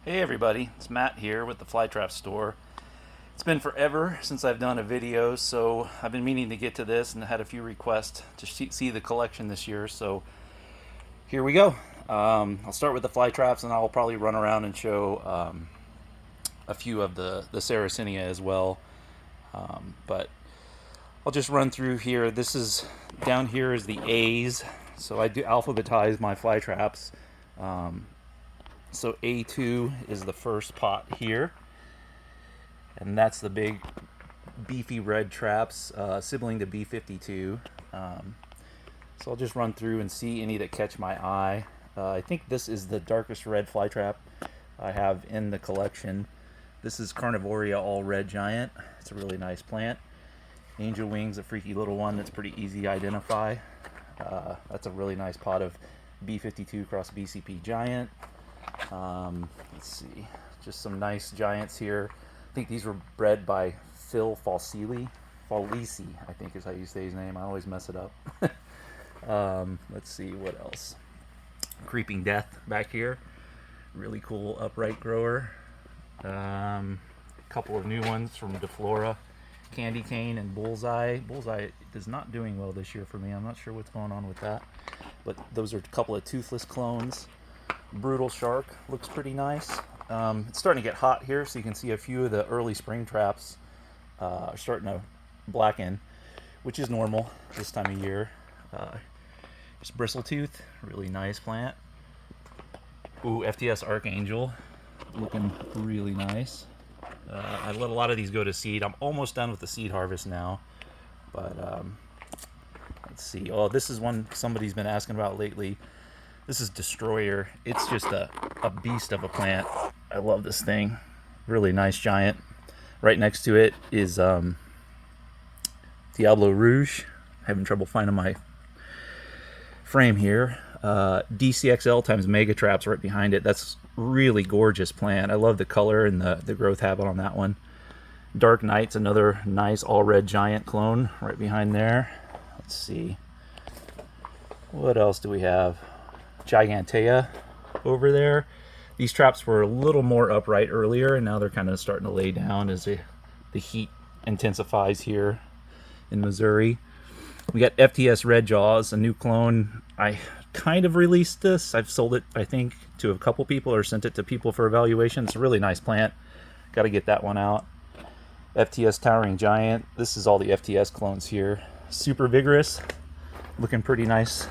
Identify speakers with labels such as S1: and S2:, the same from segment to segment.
S1: Hey everybody, it's Matt here with the FlyTrap store. It's been forever since I've done a video, so I've been meaning to get to this and had a few requests to see the collection this year, so here we go. I'll start with the FlyTraps and I'll probably run around and show a few of the Sarracenia as well. But I'll just run through here. This is, down here is the A's, so I do alphabetize my FlyTraps. So A2 is the first pot here, and that's the big beefy red traps, sibling to B52. So I'll just run through and see any that catch my eye. I think this is the darkest red fly trap I have in the collection. This is Carnivoria all red giant. It's a really nice plant. Angel Wings, a freaky little one that's pretty easy to identify. That's a really nice pot of B52 cross BCP giant. Let's see, just some nice giants here. I think these were bred by Phil Falisi, I think is how you say his name. I always mess it up. Let's see what else. Creeping Death back here, really cool upright grower. A couple of new ones from DeFlora, Candy Cane and Bullseye. Bullseye is not doing well this year for me. I'm not sure what's going on with that, but those are a couple of toothless clones. Brutal Shark looks pretty nice. It's starting to get hot here, so you can see a few of the early spring traps are starting to blacken, which is normal this time of year. Just Bristletooth, really nice plant. Ooh, FTS Archangel, looking really nice. I let a lot of these go to seed. I'm almost done with the seed harvest now, but let's see. Oh, this is one somebody's been asking about lately. This is Destroyer. It's just a beast of a plant. I love this thing. Really nice giant. Right next to it is Diablo Rouge. Having trouble finding my frame here. DCXL times Mega Traps right behind it. That's really gorgeous plant. I love the color and the growth habit on that one. Dark Knight's another nice all red giant clone right behind there. Let's see. What else do we have? Gigantea over there. These traps were a little more upright earlier, and now they're kind of starting to lay down as the heat intensifies here in Missouri. We got FTS Red Jaws, a new clone. I kind of released this. I've sold it, I think, to a couple people or sent it to people for evaluation. It's a really nice plant. Got to get that one out. FTS Towering Giant. This is all the FTS clones here. Super vigorous. Looking pretty nice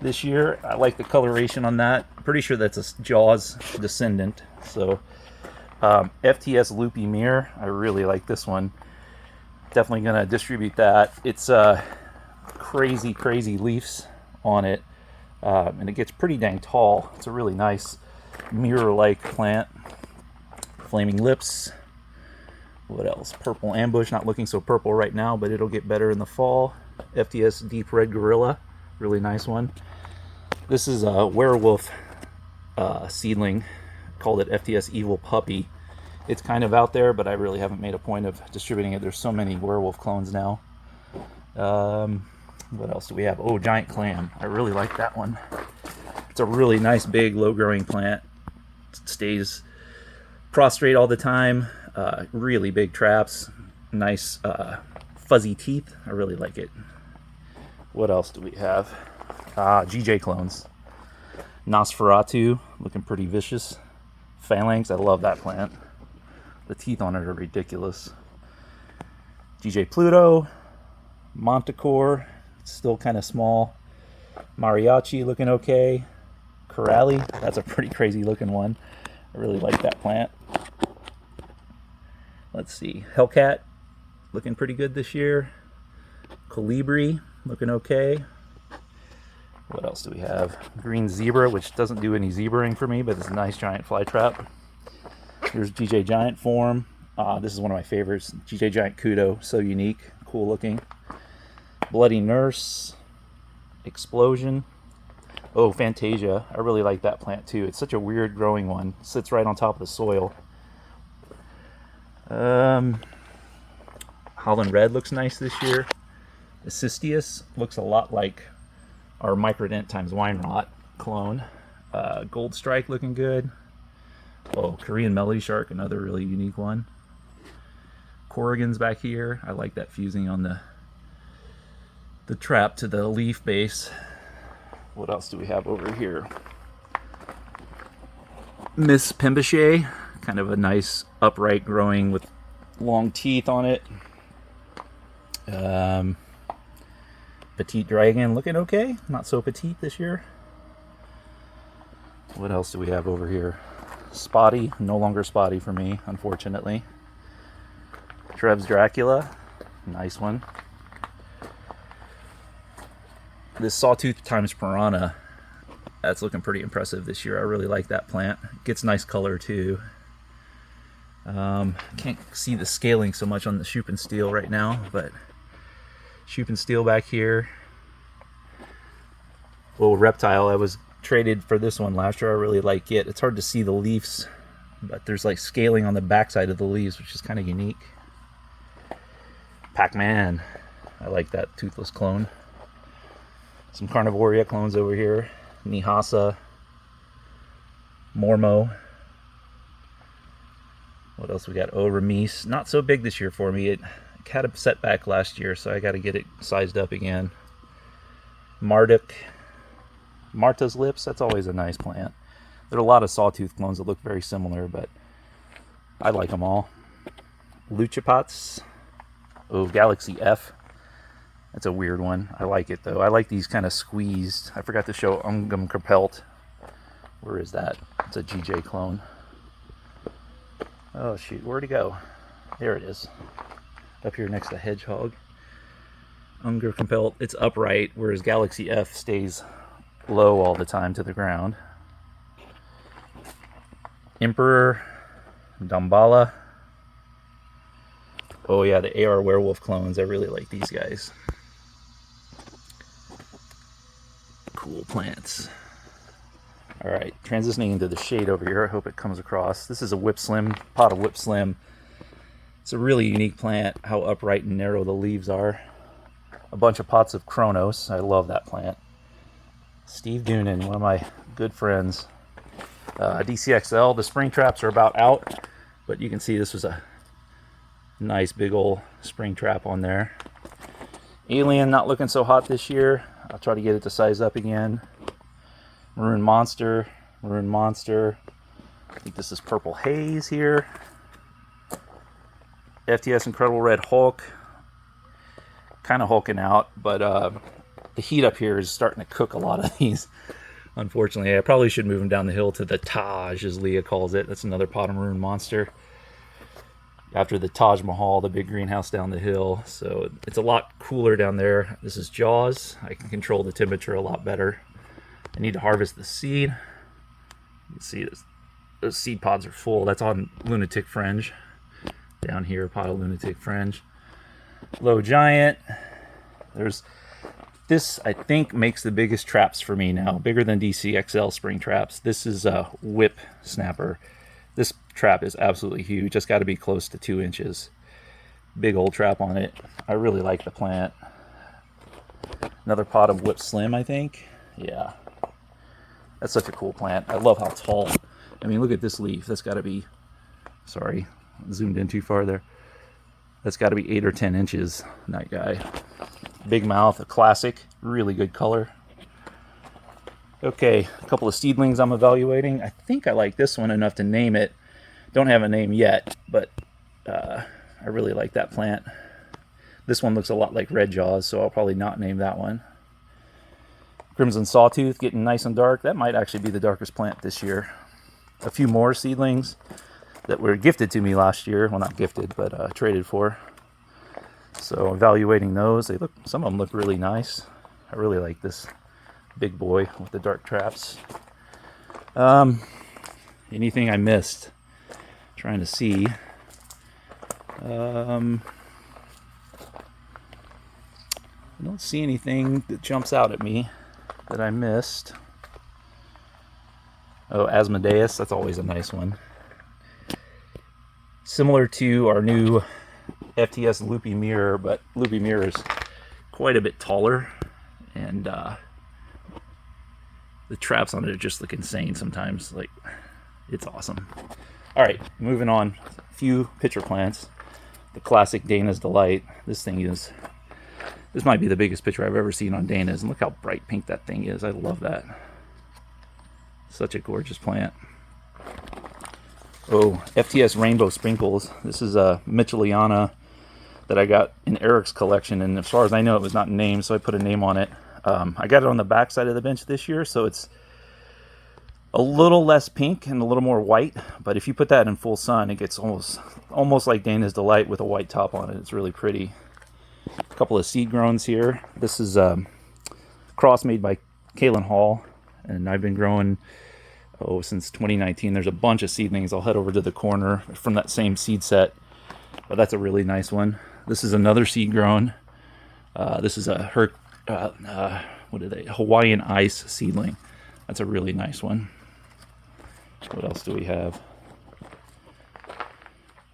S1: this year. I like the coloration on that. Pretty sure that's a Jaws descendant. So FTS Loopy Mirror, I really like this one. Definitely gonna distribute that. It's crazy leaves on it, and it gets pretty dang tall. It's a really nice mirror-like plant. Flaming Lips. What else? Purple Ambush, not looking so purple right now, but it'll get better in the fall. FTS Deep Red Gorilla, really nice one. This is a werewolf seedling, called it FTS Evil Puppy. It's kind of out there, but I really haven't made a point of distributing it. There's so many werewolf clones now. What else do we have? Oh, Giant Clam. I really like that one. It's a really nice, big, low-growing plant. It stays prostrate all the time. Really big traps. Nice fuzzy teeth. I really like it. What else do we have? GJ clones. Nosferatu, looking pretty vicious. Phalanx, I love that plant. The teeth on it are ridiculous. GJ Pluto. Montecore, still kind of small. Mariachi, looking okay. Corrali, that's a pretty crazy looking one. I really like that plant. Let's see. Hellcat, looking pretty good this year. Colibri, looking okay. What else do we have? Green Zebra, which doesn't do any zebraing for me, but it's a nice giant fly trap. Here's GJ Giant Form. This is one of my favorites. GJ Giant Kudo, so unique, cool looking. Bloody Nurse. Explosion. Oh, Fantasia. I really like that plant too. It's such a weird growing one. It sits right on top of the soil. Holland Red looks nice this year. Assistius looks a lot like our Microdent times Wine Rot clone. Gold Strike looking good. Oh, Korean Melody Shark, another really unique one. Corrigan's back here. I like that fusing on the trap to the leaf base. What else do we have over here? Miss Pimbachet, kind of a nice upright growing with long teeth on it. Petite Dragon looking okay, not so petite this year. What else do we have over here? Spotty, no longer spotty for me, unfortunately. Trev's Dracula, nice one. This Sawtooth times Piranha, that's looking pretty impressive this year. I really like that plant. Gets nice color too. Can't see the scaling so much on the Shoop and Steel right now, but Shoop and Steel back here. Little reptile, I was traded for this one last year. I really like it. It's hard to see the leaves, but there's like scaling on the backside of the leaves, which is kind of unique. Pac-Man, I like that toothless clone. Some Carnivoria clones over here. Nihasa, Mormo. What else we got? Oh, Remise. Not so big this year for me. It had a setback last year, so I got to get it sized up again. Marduk. Marta's Lips. That's always a nice plant. There are a lot of Sawtooth clones that look very similar, but I like them all. Luchipats. Oh, Galaxy F. That's a weird one. I like it though. I like these kind of squeezed. I forgot to show Ungum Capelt. Where is that? It's a GJ clone. Oh shoot, where'd he go? There it is. Up here next to Hedgehog. Unger Compelt, it's upright, whereas Galaxy F stays low all the time to the ground. Emperor, Dambala. Oh yeah, the AR Werewolf clones. I really like these guys. Cool plants. Alright, transitioning into the shade over here. I hope it comes across. This is a Whip Slim, pot of Whip Slim. It's a really unique plant, how upright and narrow the leaves are. A bunch of pots of Kronos. I love that plant. Steve Doonan, one of my good friends. DCXL, the spring traps are about out, but you can see this was a nice big old spring trap on there. Alien, not looking so hot this year. I'll try to get it to size up again. Maroon Monster. I think this is Purple Haze here. FTS Incredible Red Hulk. Kind of hulking out, but the heat up here is starting to cook a lot of these. Unfortunately, I probably should move them down the hill to the Taj, as Leah calls it. That's another pot of Maroon Monster. After the Taj Mahal, the big greenhouse down the hill. So it's a lot cooler down there. This is Jaws. I can control the temperature a lot better. I need to harvest the seed. You can see this, those seed pods are full. That's on Lunatic Fringe. Down here, pot of Lunatic Fringe. Low Giant. There's this, I think, makes the biggest traps for me now. Bigger than DCXL spring traps. This is a Whip Snapper. This trap is absolutely huge. It's got to be close to 2 inches. Big old trap on it. I really like the plant. Another pot of Whip Slim, I think. Yeah. That's such a cool plant. I love how tall. I mean, look at this leaf. That's got to be... Sorry, zoomed in too far there. That's got to be 8 or 10 inches. That guy. Big mouth, a classic. Really good color. Okay, a couple of seedlings I'm evaluating. I think I like this one enough to name it. Don't have a name yet, but I really like that plant. This one looks a lot like Red Jaws, so I'll probably not name that one. Crimson Sawtooth, getting nice and dark. That might actually be the darkest plant this year. A few more seedlings that were gifted to me last year. Well, not gifted, but traded for. So evaluating those, they look. Some of them look really nice. I really like this big boy with the dark traps. Anything I missed? Trying to see. I don't see anything that jumps out at me that I missed. Oh, Asmodeus, that's always a nice one. Similar to our new FTS Loopy Mirror, but Loopy Mirror is quite a bit taller, and the traps on it just look insane sometimes. Like, It's awesome. All right, moving on. A few pitcher plants. The classic Dana's Delight. This might be the biggest picture I've ever seen on Dana's, and look how bright pink that thing is. I love that. Such a gorgeous plant. Oh, FTS Rainbow Sprinkles. This is a Mitchelliana that I got in Eric's collection, and as far as I know, it was not named, so I put a name on it. I got it on the back side of the bench this year, so it's a little less pink and a little more white, but if you put that in full sun, it gets almost like Dana's Delight with a white top on it. It's really pretty. A couple of seed growns here. This is a cross made by Kalen Hall, and I've been growing since 2019. There's a bunch of seedlings. I'll head over to the corner from that same seed set, but that's a really nice one. This is another seed grown. This is a Hawaiian Ice seedling. That's a really nice one. What else do we have?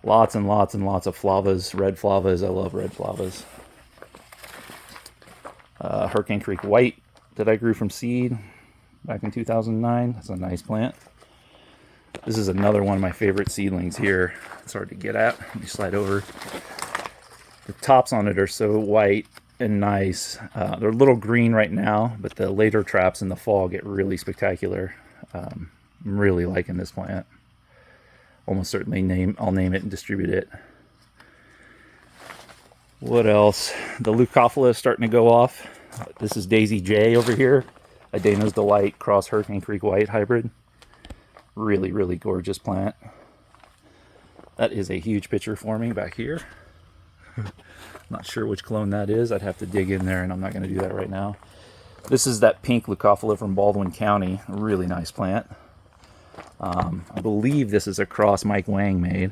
S1: Lots and lots and lots of flavas, red flavas. I love red flavas. Hurricane Creek White that I grew from seed back in 2009. That's a nice plant. This is another one of my favorite seedlings here. It's hard to get at. Let me slide over. The tops on it are so white and nice. They're a little green right now, but the later traps in the fall get really spectacular. I'm really liking this plant. Almost certainly I'll name it and distribute it. What else? The Leucophila is starting to go off. This is Daisy J over here, a Dana's Delight cross Hurricane Creek White hybrid. Really, really gorgeous plant. That is a huge picture for me back here. Not sure which clone that is. I'd have to dig in there, and I'm not going to do that right now. This is that pink Leucophila from Baldwin County. A really nice plant. I believe this is a cross Mike Wang made.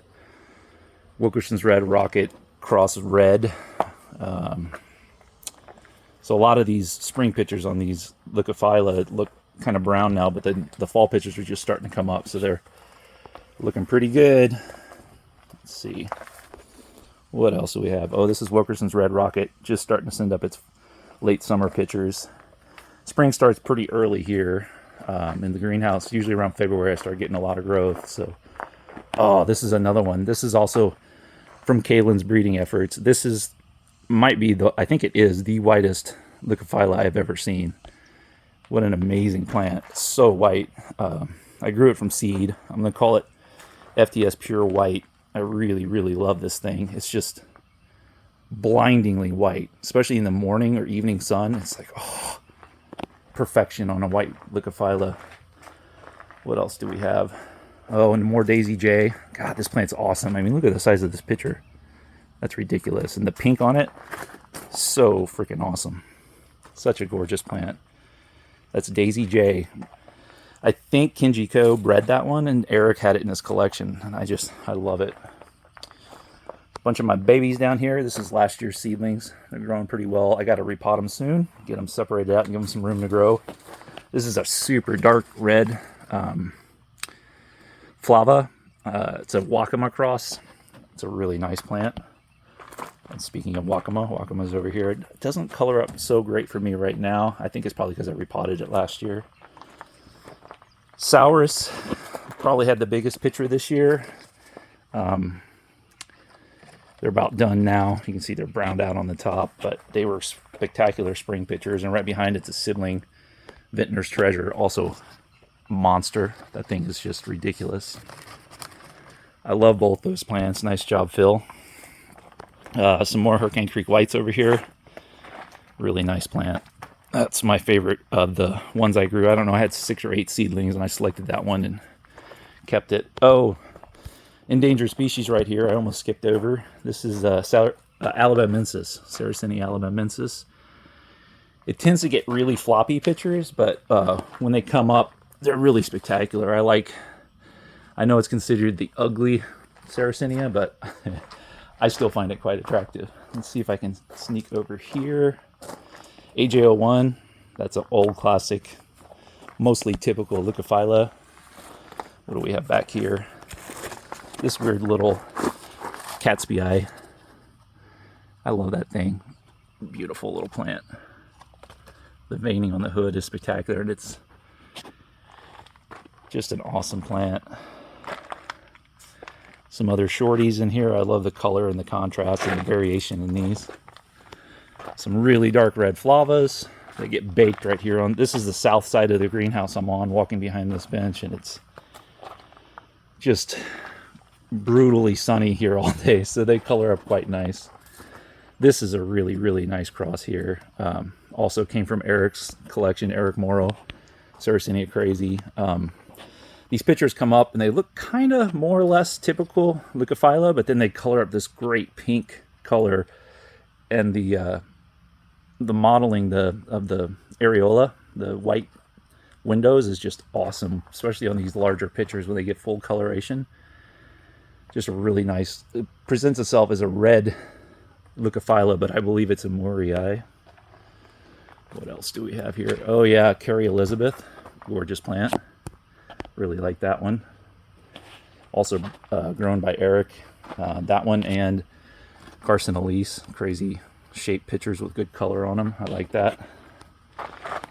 S1: Wilkerson's Red Rocket cross red. So a lot of these spring pictures on these Leucophila look kind of brown now, but the fall pictures are just starting to come up, so they're looking pretty good. Let's see. What else do we have? Oh, this is Wilkerson's Red Rocket, just starting to send up its late summer pictures. Spring starts pretty early here in the greenhouse. Usually around February I start getting a lot of growth. So, oh, this is another one. This is also from Kalen's breeding efforts. This might be I think it is the whitest Leucophila I've ever seen. What an amazing plant. It's so white. I grew it from seed. I'm going to call it FTS Pure White. I really, really love this thing. It's just blindingly white, especially in the morning or evening sun. It's like, oh, perfection on a white Leucophila. What else do we have? Oh, and more Daisy J. God, this plant's awesome. I mean, look at the size of this picture. That's ridiculous. And the pink on it, so freaking awesome. Such a gorgeous plant. That's Daisy J. I think Kinjiko bred that one, and Eric had it in his collection, and I love it. A bunch of my babies down here. This is last year's seedlings. They're growing pretty well. I got to repot them soon, get them separated out and give them some room to grow. This is a super dark red flava. It's a Wakama cross. It's a really nice plant. And speaking of Wakama's over here. It doesn't color up so great for me right now. I think it's probably because I repotted it last year. Saurus probably had the biggest picture this year. They're about done now. You can see they're browned out on the top, but they were spectacular spring pictures. And right behind it's a sibling, Vintner's Treasure, also monster. That thing is just ridiculous. I love both those plants. Nice job, Phil. Some more Hurricane Creek Whites over here. Really nice plant. That's my favorite of the ones I grew. I don't know, I had 6 or 8 seedlings, and I selected that one and kept it. Oh, endangered species right here. I almost skipped over. This is alabamensis, Sarracenia alabamensis. It tends to get really floppy pictures, but when they come up, they're really spectacular. I know it's considered the ugly Sarracenia, but I still find it quite attractive. Let's see if I can sneak over here. AJ01, that's an old classic, mostly typical Leucophila. What do we have back here? This weird little Cat's eye. I love that thing. Beautiful little plant. The veining on the hood is spectacular, and Just an awesome plant. Some other shorties in here. I love the color and the contrast and the variation in these. Some really dark red flavas. They get baked right here on. This is the south side of the greenhouse I'm on, walking behind this bench, and it's just brutally sunny here all day, so they color up quite nice. This is a really, really nice cross here. Also came from Eric's collection, Eric Morrow, Sarracenia Crazy. These pictures come up and they look kind of more or less typical Leucophylla, but then they color up this great pink color, and the modeling of the areola, the white windows, is just awesome, especially on these larger pictures when they get full coloration. Just a really nice, it presents itself as a red Leucophylla, but I believe it's a Murray. What else do we have here? Oh yeah, Carrie Elizabeth, gorgeous plant. Really like that one. Also grown by Eric. That one and Carson Elise, crazy shaped pictures with good color on them. I like that.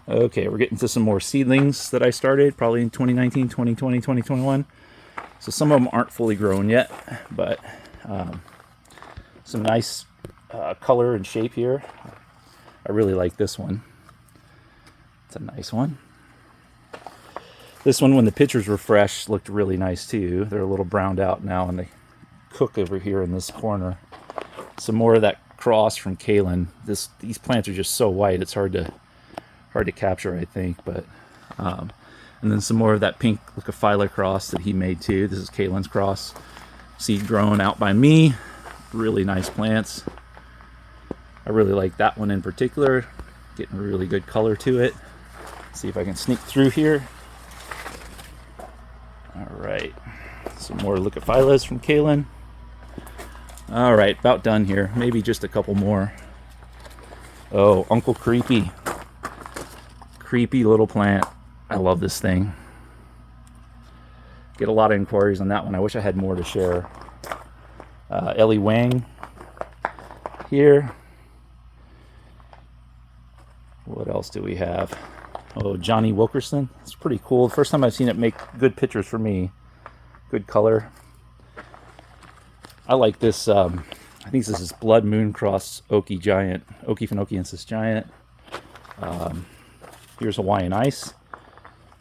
S1: Okay, we're getting to some more seedlings that I started probably in 2019, 2020, 2021. So some of them aren't fully grown yet, but some nice color and shape here. I really like this one. It's a nice one. This one, when the pictures were fresh, looked really nice too. They're a little browned out now, and they cook over here in this corner. Some more of that cross from Kalen. These plants are just so white, it's hard to capture, I think. But and then some more of that pink Leucophylla cross that he made too. This is Kalen's cross, seed grown out by me. Really nice plants. I really like that one in particular. Getting a really good color to it. See if I can sneak through here. All right, some more Leucophyllas from Kalen. All right, about done here. Maybe just a couple more. Oh, Uncle Creepy. Creepy little plant. I love this thing. Get a lot of inquiries on that one. I wish I had more to share. Ellie Wang here. What else do we have? Oh, Johnny Wilkerson. It's pretty cool. First time I've seen it make good pictures for me. Good color. I like this. I think this is Blood Moon Cross Oki Giant. Oki Phenokiensis Giant. Here's Hawaiian Ice.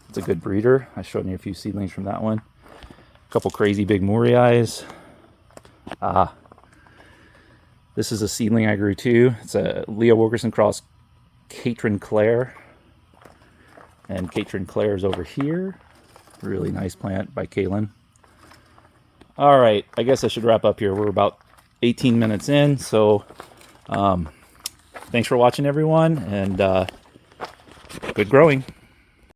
S1: It's a good breeder. I showed you a few seedlings from that one. A couple crazy big Murray. This is a seedling I grew too. It's a Leo Wilkerson cross Catrin Clare. And Catrin Clare is over here. Really nice plant by Kalen. All right, I guess I should wrap up here. We're about 18 minutes in, so thanks for watching, everyone, and good growing.